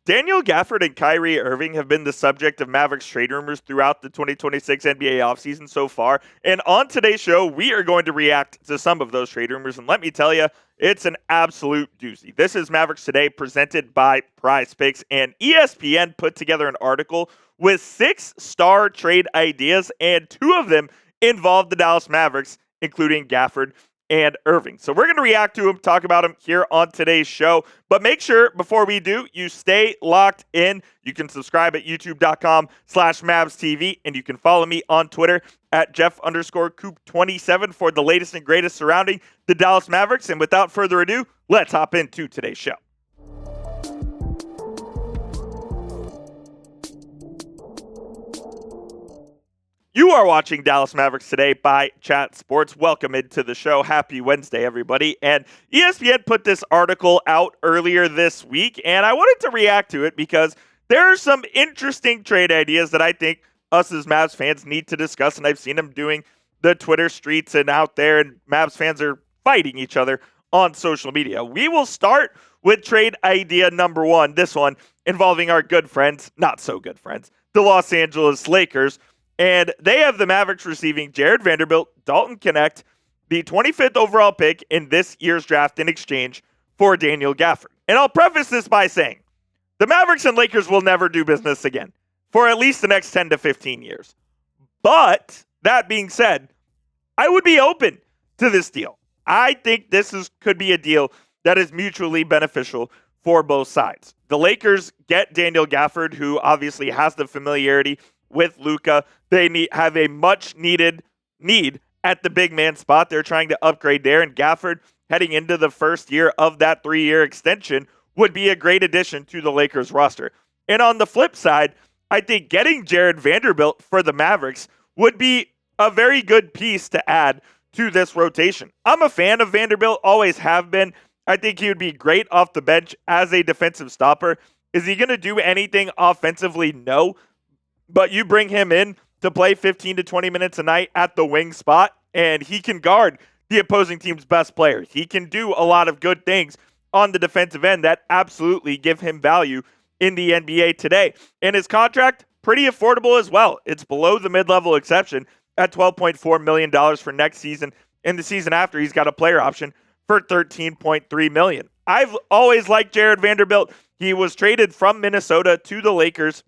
Daniel Gafford and Kyrie Irving have been the subject of Mavericks trade rumors throughout the 2026 NBA offseason so far. And on today's show, we are going to react to some of those trade rumors. And let me tell you, it's an absolute doozy. This is Mavericks Today presented by PrizePicks. And ESPN put together an article with 6-star trade ideas, and 2 of them involved the Dallas Mavericks, including Gafford and Irving. So we're going to react to him, talk about him here on today's show. But make sure before we do, you stay locked in. You can subscribe at youtube.com/MavsTV, and you can follow me on Twitter at Jeff_Coop27 for the latest and greatest surrounding the Dallas Mavericks. And without further ado, let's hop into today's show. You are watching Dallas Mavericks Today by Chat Sports. Welcome into the show. Happy Wednesday, everybody. And ESPN put this article out earlier this week, and I wanted to react to it because there are some interesting trade ideas that I think us as Mavs fans need to discuss, and I've seen them doing the Twitter streets and out there, and Mavs fans are fighting each other on social media. We will start with trade idea number 1, this one involving our good friends, not so good friends, the Los Angeles Lakers. And they have the Mavericks receiving Jared Vanderbilt, Dalton Knecht, the 25th overall pick in this year's draft in exchange for Daniel Gafford. And I'll preface this by saying the Mavericks and Lakers will never do business again for at least the next 10 to 15 years. But that being said, I would be open to this deal. I think this could be a deal that is mutually beneficial for both sides. The Lakers get Daniel Gafford, who obviously has the familiarity with Luka. They have a much needed need at the big man spot. They're trying to upgrade there, and Gafford, heading into the first year of that 3-year extension, would be a great addition to the Lakers roster. And on the flip side, I think getting Jared Vanderbilt for the Mavericks would be a very good piece to add to this rotation. I'm a fan of Vanderbilt, always have been. I think he would be great off the bench as a defensive stopper. Is he going to do anything offensively? No. But you bring him in to play 15 to 20 minutes a night at the wing spot, and he can guard the opposing team's best players. He can do a lot of good things on the defensive end that absolutely give him value in the NBA today. And his contract, pretty affordable as well. It's below the mid-level exception at $12.4 million for next season. And the season after, he's got a player option for $13.3 million. I've always liked Jared Vanderbilt. He was traded from Minnesota to the Lakers,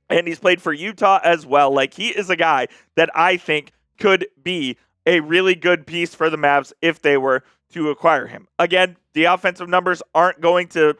and he's played for Utah as well. Like, he is a guy that I think could be a really good piece for the Mavs if they were to acquire him. Again, the offensive numbers aren't going to,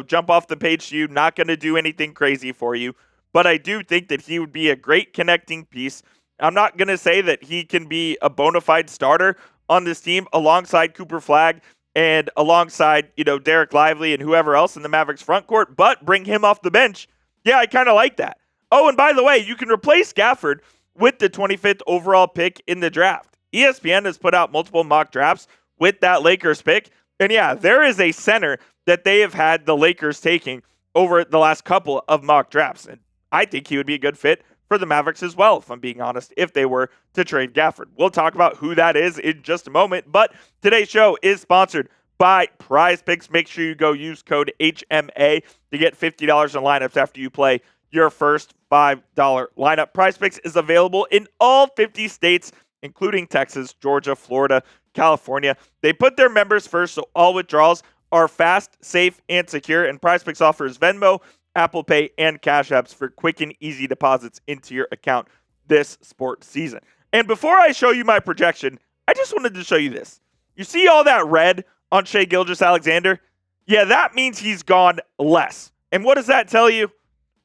jump off the page to you, not going to do anything crazy for you. But I do think that he would be a great connecting piece. I'm not going to say that he can be a bona fide starter on this team alongside Cooper Flagg and alongside, Derek Lively and whoever else in the Mavericks front court, but bring him off the bench. Yeah, I kind of like that. Oh, and by the way, you can replace Gafford with the 25th overall pick in the draft. ESPN has put out multiple mock drafts with that Lakers pick. And yeah, there is a center that they have had the Lakers taking over the last couple of mock drafts. And I think he would be a good fit for the Mavericks as well, if I'm being honest, if they were to trade Gafford. We'll talk about who that is in just a moment. But today's show is sponsored by PrizePicks. Make sure you go use code HMA to get $50 in lineups after you play your first $5 lineup. PrizePicks is available in all 50 states, including Texas, Georgia, Florida, California. They put their members first, so all withdrawals are fast, safe, and secure. And PrizePicks offers Venmo, Apple Pay, and Cash Apps for quick and easy deposits into your account this sports season. And before I show you my projection, I just wanted to show you this. You see all that red on Shai Gilgeous-Alexander? Yeah, that means he's gone less. And what does that tell you?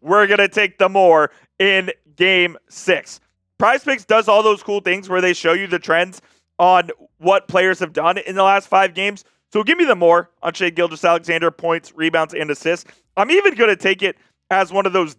We're going to take the more in Game 6. PrizePicks does all those cool things where they show you the trends on what players have done in the last 5 games. So give me the more on Shai Gilgeous-Alexander, points, rebounds, and assists. I'm even going to take it as one of those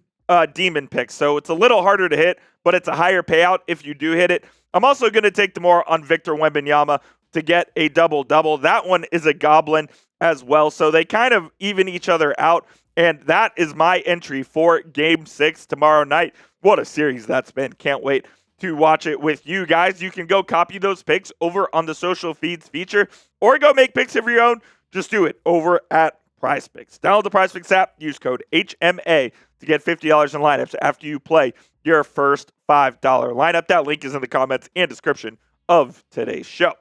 demon picks. So it's a little harder to hit, but it's a higher payout if you do hit it. I'm also going to take the more on Victor Wembanyama to get a double-double. That one is a goblin as well. So they kind of even each other out. And that is my entry for Game 6 tomorrow night. What a series that's been. Can't wait to watch it with you guys. You can go copy those picks over on the social feeds feature or go make picks of your own. Just do it over at PrizePicks. Download the PrizePicks app, use code HMA to get $50 in lineups after you play your first $5 lineup. That link is in the comments and description of today's show.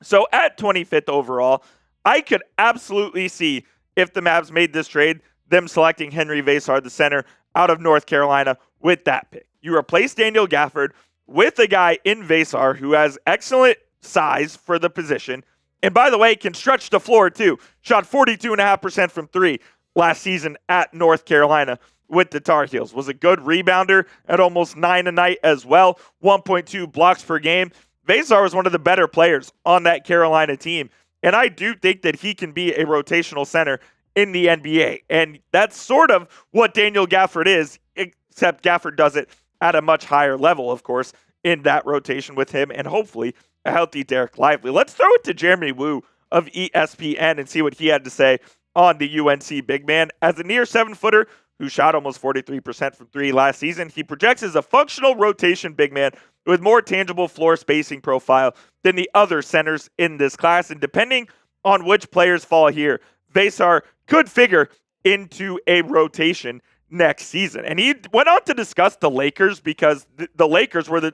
So at 25th overall, I could absolutely see, if the Mavs made this trade, them selecting Henry Vassar, the center out of North Carolina, with that pick. You replace Daniel Gafford with a guy in Vassar who has excellent size for the position, and by the way, can stretch the floor too. Shot 42.5% from three last season at North Carolina with the Tar Heels. Was a good rebounder at almost 9 a night as well. 1.2 blocks per game. Vassar was one of the better players on that Carolina team, and I do think that he can be a rotational center in the NBA. And that's sort of what Daniel Gafford is, except Gafford does it at a much higher level, of course, in that rotation with him and hopefully a healthy Derek Lively. Let's throw it to Jeremy Woo of ESPN and see what he had to say on the UNC big man. As a near 7-footer who shot almost 43% from three last season, he projects as a functional rotation big man with more tangible floor spacing profile than the other centers in this class. And depending on which players fall here, Vassar could figure into a rotation next season. And he went on to discuss the Lakers because the Lakers were the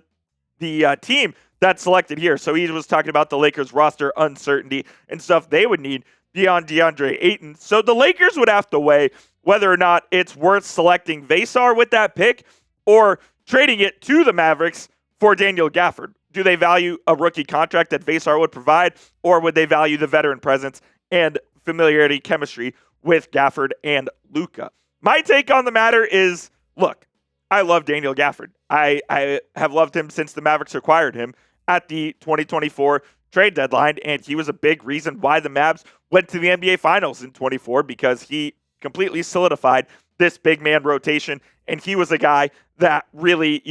team that selected here. So he was talking about the Lakers roster uncertainty and stuff they would need beyond DeAndre Ayton. So the Lakers would have to weigh whether or not it's worth selecting Vassar with that pick or trading it to the Mavericks for Daniel Gafford. Do they value a rookie contract that Vassar would provide, or would they value the veteran presence and familiarity chemistry with Gafford and Luka? My take on the matter is, look, I love Daniel Gafford. I have loved him since the Mavericks acquired him at the 2024 trade deadline, and he was a big reason why the Mavs went to the NBA Finals in 24, because he completely solidified this big man rotation, and he was a guy that really,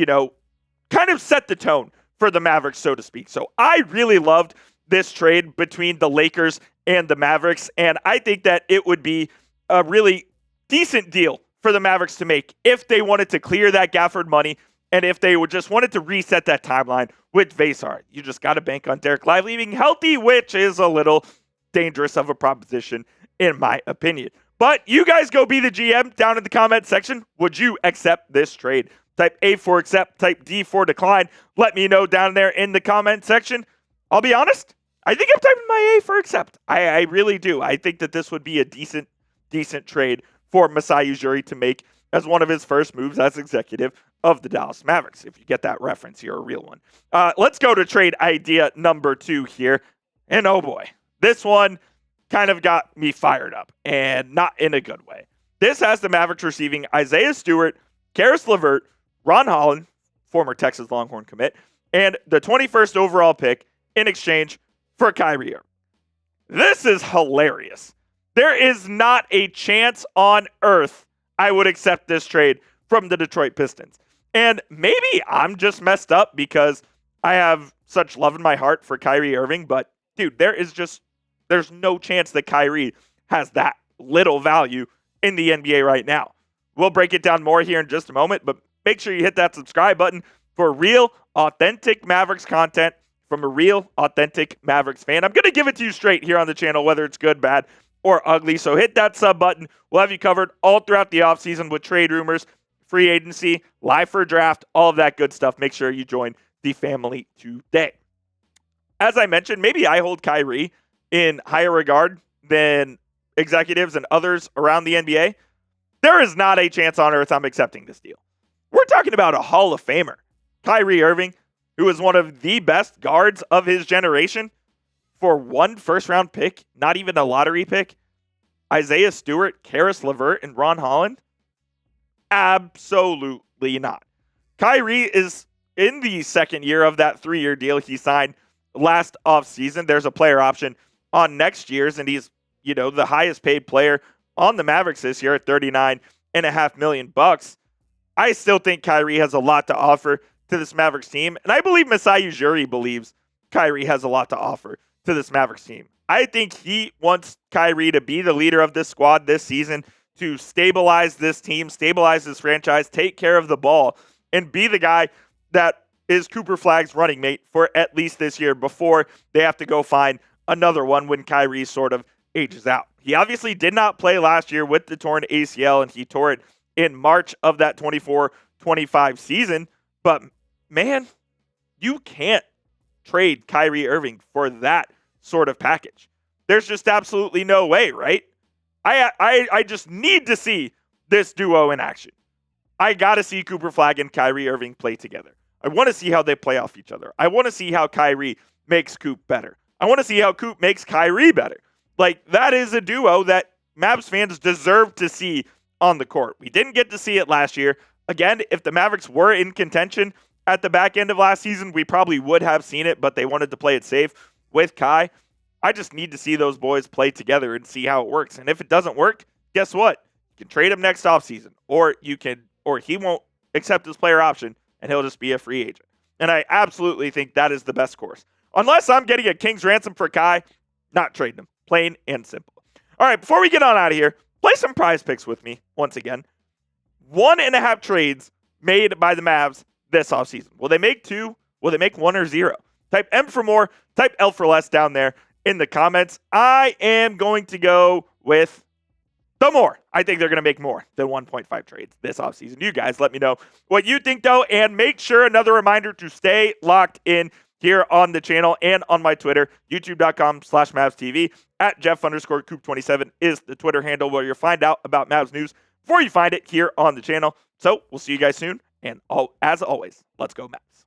kind of set the tone for the Mavericks, so to speak. So I really loved this trade between the Lakers and the Mavericks, and I think that it would be a really decent deal for the Mavericks to make if they wanted to clear that Gafford money and if they would just wanted to reset that timeline with Vassar. You just got to bank on Derek Lively being healthy, which is a little dangerous of a proposition in my opinion. But you guys go be the GM down in the comment section. Would you accept this trade? Type A for accept, type D for decline. Let me know down there in the comment section. I'll be honest, I think I'm typing my A for accept. I really do. I think that this would be a decent trade for Masai Ujiri to make as one of his first moves as executive of the Dallas Mavericks. If you get that reference, you're a real one. Let's go to trade idea number 2 here. And oh boy, this one kind of got me fired up, and not in a good way. This has the Mavericks receiving Isaiah Stewart, Caris LeVert, Ron Holland, former Texas Longhorn commit, and the 21st overall pick in exchange for Kyrie Irving. This is hilarious. There is not a chance on earth I would accept this trade from the Detroit Pistons. And maybe I'm just messed up because I have such love in my heart for Kyrie Irving, but dude, there's no chance that Kyrie has that little value in the NBA right now. We'll break it down more here in just a moment, but make sure you hit that subscribe button for real, authentic Mavericks content from a real, authentic Mavericks fan. I'm going to give it to you straight here on the channel, whether it's good, bad, or ugly. So hit that sub button. We'll have you covered all throughout the offseason with trade rumors, free agency, live for draft, all of that good stuff. Make sure you join the family today. As I mentioned, maybe I hold Kyrie in higher regard than executives and others around the NBA. There is not a chance on earth I'm accepting this deal. We're talking about a Hall of Famer, Kyrie Irving, who is one of the best guards of his generation, for one first-round pick, not even a lottery pick. Isaiah Stewart, Caris LeVert, and Ron Holland? Absolutely not. Kyrie is in the second year of that 3-year deal he signed last offseason. There's a player option on next year's, and he's, the highest paid player on the Mavericks this year at $39.5 million. I still think Kyrie has a lot to offer to this Mavericks team, and I believe Masai Ujiri believes Kyrie has a lot to offer to this Mavericks team. I think he wants Kyrie to be the leader of this squad this season, to stabilize this team, stabilize this franchise, take care of the ball, and be the guy that is Cooper Flagg's running mate for at least this year before they have to go find another one when Kyrie sort of ages out. He obviously did not play last year with the torn ACL, and he tore it in March of that 24-25 season. But, man, you can't trade Kyrie Irving for that sort of package. There's just absolutely no way, right? I just need to see this duo in action. I got to see Cooper Flagg and Kyrie Irving play together. I want to see how they play off each other. I want to see how Kyrie makes Coop better. I want to see how Coop makes Kyrie better. Like, that is a duo that Mavs fans deserve to see on the court. We didn't get to see it last year. Again, if the Mavericks were in contention at the back end of last season, we probably would have seen it, but they wanted to play it safe with Kai. I just need to see those boys play together and see how it works. And if it doesn't work, guess what? You can trade him next offseason, or he won't accept his player option and he'll just be a free agent. And I absolutely think that is the best course. Unless I'm getting a king's ransom for Kai, not trading him. Plain and simple. All right, before we get on out of here, play some prize picks with me once again. 1.5 trades made by the Mavs this offseason. Will they make 2? Will they make 1 or 0? Type M for more, type L for less down there in the comments. I am going to go with the more. I think they're going to make more than 1.5 trades this offseason. You guys let me know what you think, though, and make sure, another reminder, to stay locked in here on the channel and on my Twitter, youtube.com/MavsTV. At Jeff_Coop27 is the Twitter handle where you'll find out about Mavs news before you find it here on the channel. So we'll see you guys soon. And as always, let's go Mavs.